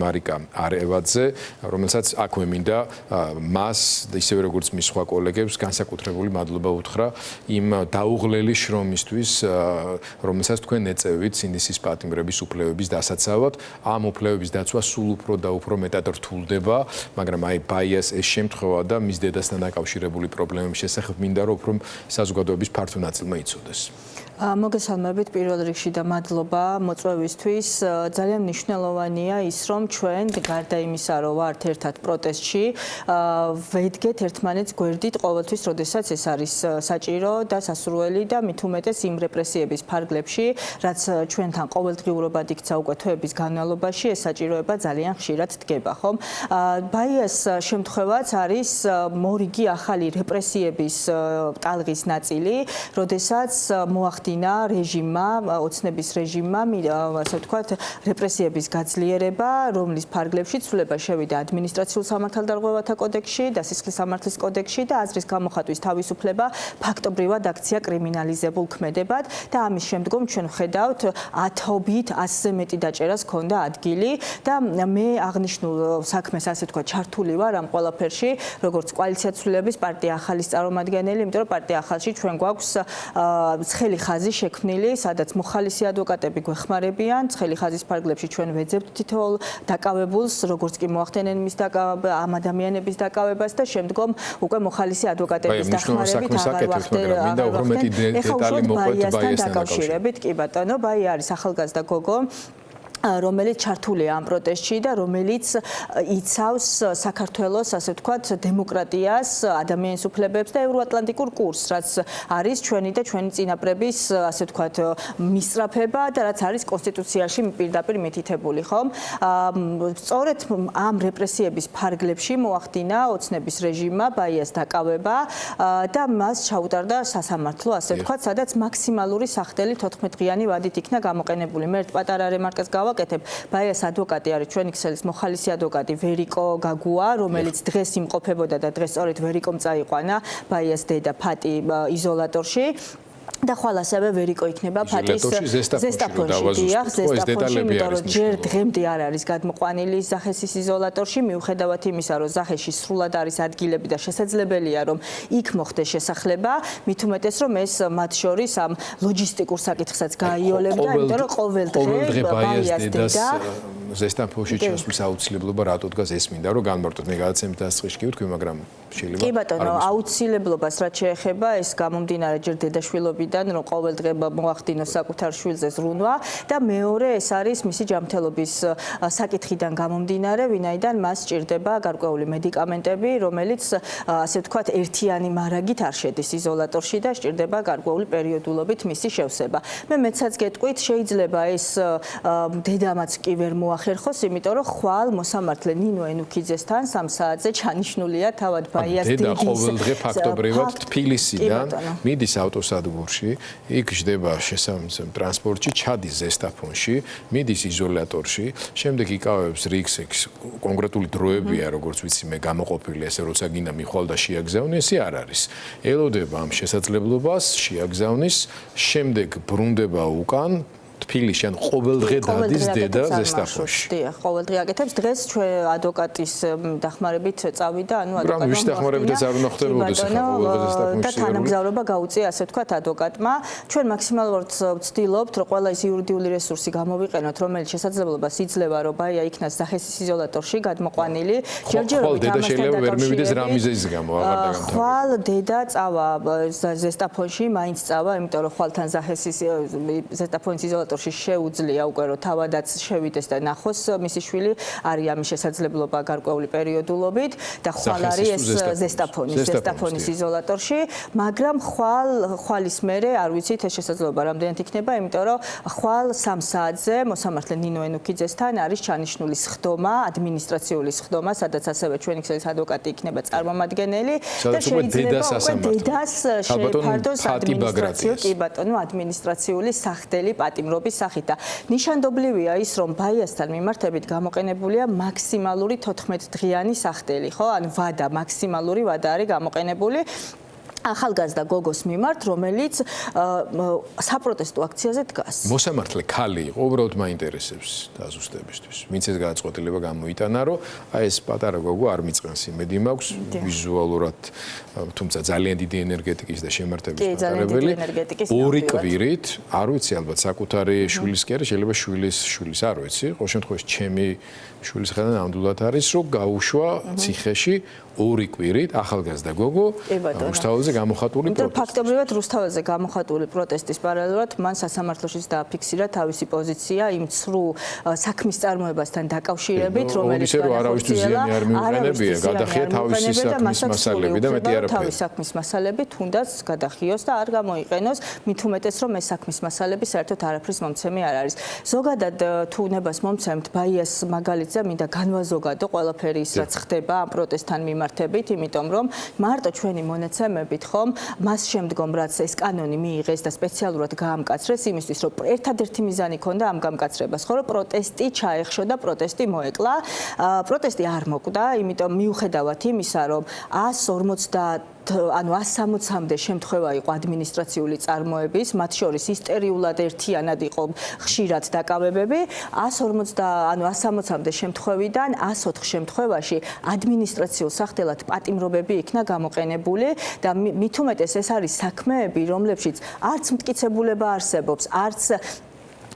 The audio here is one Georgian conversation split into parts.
მარიკა არევაძე, რომელსაც აქვე მინდა მას ისევე როგორც მის სხვა კოლეგებს განსაკუთრებული მადლობა უთხრა იმ დაუღლელი შრომისთვის, რომელსაც თქვენ ეწევით სინდისის პატიმრების უფლებების დასაცავად. ამ უფლებების დაცვა სულ უფრო და უფრო მეტად რთულდება, მაგრამ აი ბაიას ეს შემთხვევა და მის დედასთან დაკავშირებული პრობლემების შესახებ მინდა რომ უფრო საზოგადოების ფართო ნაწილმა იცოდეს. მოგესალმებით პირველ რიგში და მადლობა მოწვევისთვის. ძალიან მნიშვნელოვანია ის, რომ ჩვენ გარდა იმისა, რომ ვართ ერთად პროტესტში, ვედგეთ ერთმანეთს გვერდით ყოველთვის, როდესაც ეს არის საჭირო და სასურველი და მით უმეტეს იმ რეპრესიების ფარგლებში, რაც ჩვენთან ყოველდღიურობად იქცა უკვე თვეების განმავლობაში, ეს საჭიროება ძალიან ხშირად დგება, ხომ? ბაიას შემთხვევაც არის მორიგი ახალი რეპრესიების ტალღის ნაწილი, როდესაც მოახდინა რეჟიმმა, ოცნების რეჟიმმა, ასე ვთქვათ, რეპრესიების გაძლიერება, რომლის ფარგლებში ცვლილება შევიდა ადმინისტრაციულ სამართალდარღვევათა კოდექსში და სისხლის სამართლის კოდექსში და აზრის გამოხატვის თავისუფლება ფაქტობრივად აქცია კრიმინალიზებულ ქმედებად და ამის შემდგომ ჩვენ ვხედავთ 1000-ობით 100-ზე მეტი დაჭერას ჰქონდა ადგილი და მე აღნიშნულ საქმეს ასე ვთქვათ ჩართული ვარ ამ ყველაფერში, როგორც კოალიცია ცვლილების პარტია ახალის წარმომადგენელი, იმიტომ რომ პარტია ახალში ჩვენ გვაქვს ცხელი ხაზი შექმნილი, სადაც მოხალისი ადვოკატები გვეხმარებიან, ცხელი ხაზის ფარგლებში ჩვენ ვეძებთ თითოეულ დაკავებულს, როგორც კი მოახდენენ მის ამ ადამიანების დაკავებას და შემდგომ უკვე მოხალისი ადვოკატების დახმარებით ბაიასთან დაკავშირებით. კი ბატონო, ბაია არის ახალგაზრდა გოგო, რომელიც ჩართულია ამ პროტესტში და რომელიც იცავს საქართველოს, ასე ვთქვათ, დემოკრატიას, ადამიანის უფლებებს და ევროატლანტიკურ კურსს, რაც არის ჩვენი და ჩვენი წინაპრების, ასე ვთქვათ, მისწრაფება და რაც არის კონსტიტუციაში პირდაპირ მითითებული, ხომ? სწორედ ამ რეპრესიების ფარგლებში მოახდინა ოცნების რეჟიმმა ბაიას დაკავება და მას ჩაუტარდა სასამართლო, ასე ვთქვათ, სადაც მაქსიმალური სახდელი 14 დღიანი ვადით იქნა გამოყენებული. მე ერთ პატარა რემარკას ბაიას ადვოკატი არის ჩვენი ქსელის მოხალისი ადვოკატი ვერიკო გაგუა, რომელიც დღეს იმყოფებოდა და დღეს სწორედ ვერიკომ წაიყვანა ბაიას დედა ფატი იზოლატორში. და ხვალ ასევე ვერიკო იქნება ფატის ზესტაფონში, იმიტომ რომ ჯერ დღემდე არ არის გადმოყვანილი ზახესის იზოლატორში, მიუხედავად იმისა, რომ ზახეში სრულად არის ადგილები და შესაძლებელია, რომ იქ მოხდეს შესახლება, მით უმეტეს, რომ ეს მათ შორის ამ ლოჯისტიკურ საკითხსაც გააიოლებდა, იმიტომ რომ ყოველ დღე ბაიას დედა ზესტაფონში ჩასვლის აუცილებლობა რატო დგას ეს მინდა რომ განმარტოთ მე გადაცემით დასწრიშკი ვთქვი, მაგრამ შეიძლება კი ბატონო, აუცილებლობას რაც შეეხება ეს გამომდინარე ჯერ დედაშვილობიდან რომ ყოველ დღე მოახდინოს საკუთარ შვილზე ზრუნვა და მეორე ეს არის მისი ჯანმრთელობის საკითხიდან გამომდინარე, ვინაიდან მას სჭირდება გარკვეული მედიკამენტები, რომელიც ასე ვთქვათ ერთიანი მარაგით არ შედის იზოლატორში და სჭირდება გარკვეული პერიოდულობით მისი შევსება. მე მეცაც გეტყვით, შეიძლება ეს დედამაც კი ვერ მოახერხოს, იმიტომ რომ ხვალ მოსამართლე ნინო ენუქიძესთან 3 საათზე ჩანიშნულია თავად ბაიას დედის. დედა ყოველდღე ფაქტობრივად თბილისიდან მიდის ავტოსადგურში, იქ ჯდება შესაბამისად ტრანსპორტში, ჩადის ზესტაფონში, მიდის იზოლატორში, შემდეგ იკავებს რიგს, კონკრეტული დროებია, როგორც ვიცი მე გამოყოფილი, ესე როცა გინდა მიხვალ და შეაგზავნი, ესე არ არის. ელოდება ამ შესაძლებლობას, შეაგზავნის, შემდეგ ბრუნდება უკან თბილისში ან ყოველდღე დადის დედა ზესტაფონში. დიახ, ყოველდღე აკეთებს. დღეს ჩვენ ადვოკატის დახმარებით წავიდა, ანუ ადვოკატმა ვის დახმარებითაც არ უნდა ხდებოდეს ახლა ყოველდღე ზესტაფონში. და თანამგზავრობა გაუწია, ასე ვთქვათ, ადვოკატმა. ჩვენ მაქსიმალურად ვცდილობთ, რომ ყველა ის იურიდიული რესურსი გამოვიყენოთ, რომელიც შესაძლებლობას იძლევა, რომ ბაია იქნას სახესის იზოლატორში გადმოყვანილი. ჯერჯერობით ამასთან შეიძლება ვერ მივიდეს რა მიზეზის გამო აღარ დაგამთავრდა. ხვალ დედა წავა ზესტაფონში, მაინც წავა, იმიტომ რომ ხვალთან სახესის ზესტაფონის იზოლატორში შეუძლია უკვე რომ თავადაც შევიდეს და ნახოს მისი შვილი, არის ამის შესაძლებლობა გარკვეული პერიოდულობით და ხვალ არის ეს ზესტაფონის იზოლატორში, მაგრამ ხვალის მერე არ ვიცით ეს შესაძლებლობა რამდენად იქნება, იმიტომ რომ ხვალ 3 საათზე მოსამართლე ნინო ენუქიძესთან არის ჩანიშნული სხდომა, ადმინისტრაციული სხდომა, sadაც ასევე ჩვენი ქსელის ადვოკატი იქნება წარმომადგენელი და შეიძლება უკვე დედას შეფარდოს ადმინისტრაციო, კი ბატონო, ადმინისტრაციული სახდელი პატიმრობის სახით და ნიშანდობლივია ის, რომ ბაიასთან მიმართებით გამოყენებულია მაქსიმალური 14 დღიანი სახდელი, ხო? ან ვადა, მაქსიმალური ვადა არის გამოყენებული. ახალგაზრდა გოგოს მიმართ, რომელიც საპროტესტო აქციაზე დგას. მოსამართლე ქალი იყო, უბრალოდ მაინტერესებს დაზუსტებისთვის. ვინც ეს გადაწყვეტილება გამოიტანა, რომ აი ეს პატარა გოგო არ მიწყენს იმედი მაქვს ვიზუალურად, თუმცა ძალიან დიდი ენერგეტიკის და შემართების მატარებელი. ორი კვირით, არ ვიცი ალბათ საკუთარი შვილის კი არა, შეიძლება შვილის არ ვიცი. ყოველ შემთხვევაში ჩემი შვილის ხედან ნამდვილად არის, რომ გაუშვა ციხეში ორი კვირით ახალგაზრდა გოგო რუსთაველზე გამოხატული პროტესტი. ფაქტობრივად რუსთაველზე გამოხატული პროტესტის პარალელურად მან სასამართლოშიც დააფიქსირა თავისი პოზიცია იმ ცრუ საქმის წარმოებასთან დაკავშირებით, რომელიც არავისთვის გადახია თავისი საქმის მასალები და მეტი არაფერი. თავის საქმის მასალები თუნდაც გადახიოს და არ გამოიყენოს, მით უმეტეს რომ ეს საქმის მასალები საერთოდ არაფრის მომცემი არ არის. ზოგადად თუ ნებას მომცემთ ბაიას მაგალითზე მინდა განვაზოგადო ყველაფერი ის რაც ხდება ამ პროტესტთან მიმართებით, იმიტომ რომ მარტო ჩვენი მონაცემებით ხომ მას შემდგომ რაც ეს კანონი მიიღეს და სპეციალურად გაამკაცრეს იმისთვის რომ ერთადერთი მიზანი ქონდა ამ გამკაცრებას, ხო რომ პროტესტი ჩაეხშო და პროტესტი მოეკლა. პროტესტი არ მოკვდა, იმიტომ მიუხედავად იმისა რომ 160-მდე შემთხვევა იყო ადმინისტრაციული წარმოების, მათ შორის ისტორიულად ერთიანად იყო ხშირად დაკავებები, 160-მდე შემთხვევიდან 104 შემთხვევაში ადმინისტრაციულ სახდელად პატიმრობები იქნა გამოყენებული და მით უმეტეს ეს არის საქმეები, რომლებშიც არც მტკიცებულება არსებობს, არც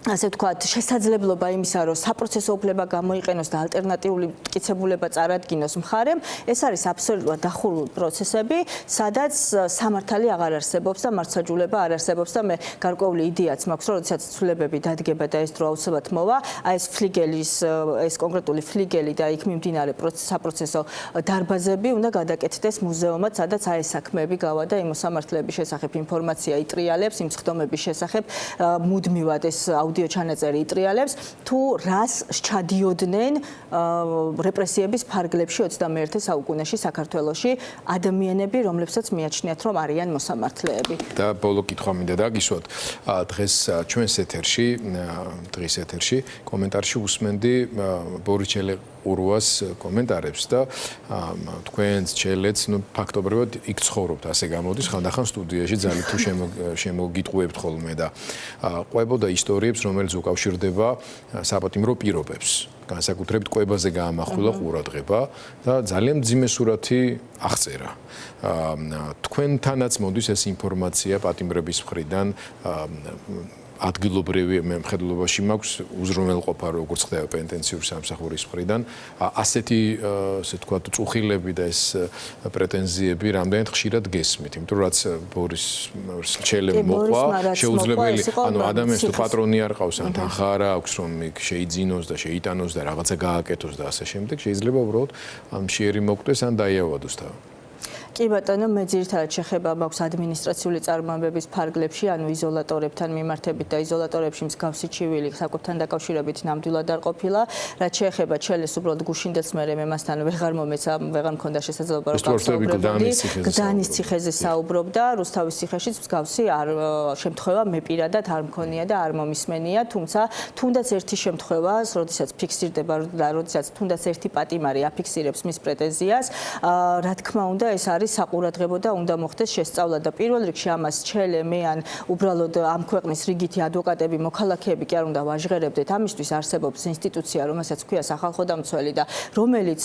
ასე ვთქვათ, შესაძლებლობა იმისა, რომ საპროცესო უფლება გამოიყენოს და ალტერნატიული მტკიცებულება წარადგინოს მხარემ, ეს არის აბსოლუტურად დახურული პროცესები, სადაც სამართალი აღარ არსებობს და მართლმსაჯულება არ არსებობს და მე გარკვეული იდეაც მაქვს, რომ როდესაც ცვლილებები დადგება და ეს დრო აუცილებლად მოვა, აი ეს ფლიგელის, ეს კონკრეტული ფლიგელი და იქ მიმდინარე საპროცესო დარბაზები უნდა გადაკეთდეს მუზეუმად, სადაც აი ეს საქმეები გავა და იმ მოსამართლეების შესახებ ინფორმაცია იტრიალებს, იმ ხდომების შესახებ მუდმივად ეს აუდიო ჩანაწერი იტრიალებს თუ რას ჩადიოდნენ რეპრესიების ფარგლებში 21 საუკუნეში საქართველოში ადამიანები, რომლებსაც მიაჩნიათ რომ არიან მოსამართლეები. და ბოლო კითხვა მინდა დაგისვათ. დღეს ჩვენს ეთერში კომენტარში უსმენდი ბორის ურვას კომენტარებს და თქვენც ჩელეც ფაქტობრივად იქ ცხოვრობთ, ასე გამოდის, ხანდახან სტუდიაში ძალიან თუ შემოგიტყუებთ ხოლმე და ყვებოდა ისტორიებს, რომელიც უკავშირდება საპატიმრო პირობებს. განსაკუთრებით კვებაზე გაამახვილა ყურადღება და ძალიან მძიმე სურათი აღწერა. თქვენთანაც მოდის ეს ინფორმაცია პატიმრების მხრიდან ადგილობრივი მხედველობაში მაქვს უზრუნველყოფა როგორც ხდება პენიტენციური სამსახურის მხრიდან ასეთი ასე ვთქვათ წუხილები და ეს პრეტენზიები რამდენად ხშირად გესმით, იმიტომ რომ რაც ბორის ჩელემ მოყვა შეუძლებელი ანუ ადამიანს თუ პატრონი არ ყავს ან თანხა არ აქვს რომ შეიძინოს და შეიტანოს და რაღაცა გააკეთოს და ასე შემდეგ შეიძლება უბრალოდ მშიერი მოკვდეს ან დაიავადოს თავი. კი ბატონო, მე ძირითადად შეხება მაქვს ადმინისტრაციული წარმოებების ფარგლებში, ანუ იზოლატორებთან მიმართებით და იზოლატორებში მსგავსი ჩივილი საკუთთან დაკავშირებით ნამდვილად არ ყოფილა. რაც შეეხება ჩელეს უბრალოდ გუშინდელს მე მასთან ვეღარ მომეცა, ვეღარ მქონდა შესაძლებლობა რომ გავსაუბრებოდი. გდანის ციხეზე საუბრობდა, რუსთავის ციხეშიც მსგავსი შემთხვევა მე პირადად არ მქონია და არ მომისმენია, თუმცა თუნდაც ერთი შემთხვევა, როდესაც ფიქსირდება და როდესაც თუნდაც ერთი პატიმარი აფიქსირებს მის პრეტენზიას, რა თქმა უნდა ეს არის საყურადღებო და უნდა მოხდეს შესწავლა და პირველ რიგში ამას ჩელე მე ან უბრალოდ ამ ქვეყნის რიგითი ადვოკატები, მოქალაქეები კი არ უნდა ვაჟღერებდეთ. ამისთვის არსებობს ინსტიტუცია, რომელსაც ქვია სახალხო დამცველი და რომელიც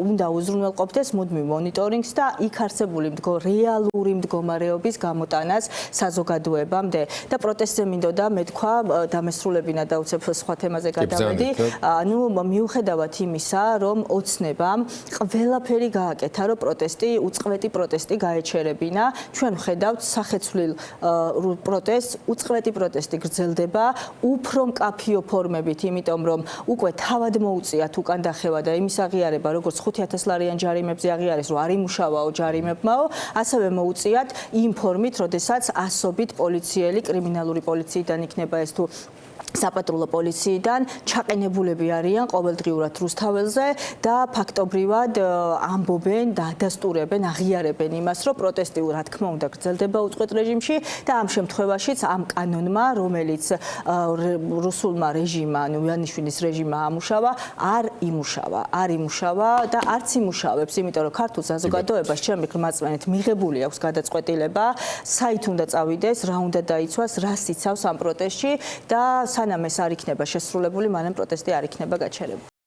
უნდა უზრუნველყოფდეს მუდმივ მონიტორინგს და იქ არსებული რეალური მდგომარეობის გამოტანას საზოგადოებამდე. და პროტესტზე მინდოდა მეთქვა დამესრულებინა და უცებ სხვა თემაზე გადავედი. ანუ მიუხედავად იმისა, რომ ოცნებამ ყველაფერი გააკეთა, რომ პროტესტი უწყლეტი პროტესტი გაეჩერებინა. ჩვენ ვხედავთ სახეცვლილ პროტესტს, უწყლეტი პროტესტი გრძელდება უფრო მკაფიო ფორმებით, იმიტომ რომ უკვე თავად მოუწიათ უკან დახევა და იმის აღიარება, როგორც 5,000 ლარიან ჯარიმებზე აღიარეს, რომ არ იმუშავაო ჯარიმებმაო, ასევე მოუწიათ იმ ფორმით, როდესაც ასობით პოლიციელი კრიმინალური პოლიციიდან იქნება ეს თუ საპატრულო პოლიციიდან ჩაყენებულები არიან ყოველდღიურად რუსთაველზე და ფაქტობრივად ამბობენ და ადასტურებენ, აღიარებენ იმას, რომ პროტესტი რა თქმა უნდა გრძელდება უწყვეტ რეჟიმში და ამ შემთხვევაშიც ამ კანონმა, რომელიც რუსულმა რეჟიმმა, ანუ ივანიშვილის რეჟიმმა ამუშავა, არ იმუშავა და არც იმუშავებს, იმიტომ რომ ქართულ საზოგადოებას ჩემი გრძნობით მიღებული აქვს გადაწყვეტილება, საით უნდა წავიდეს, რა უნდა დაიცვას, რას იცავს ამ პროტესტში და სანამ ეს არ იქნება შესრულებული, მანამ პროტესტი არ იქნება გაჩერებული.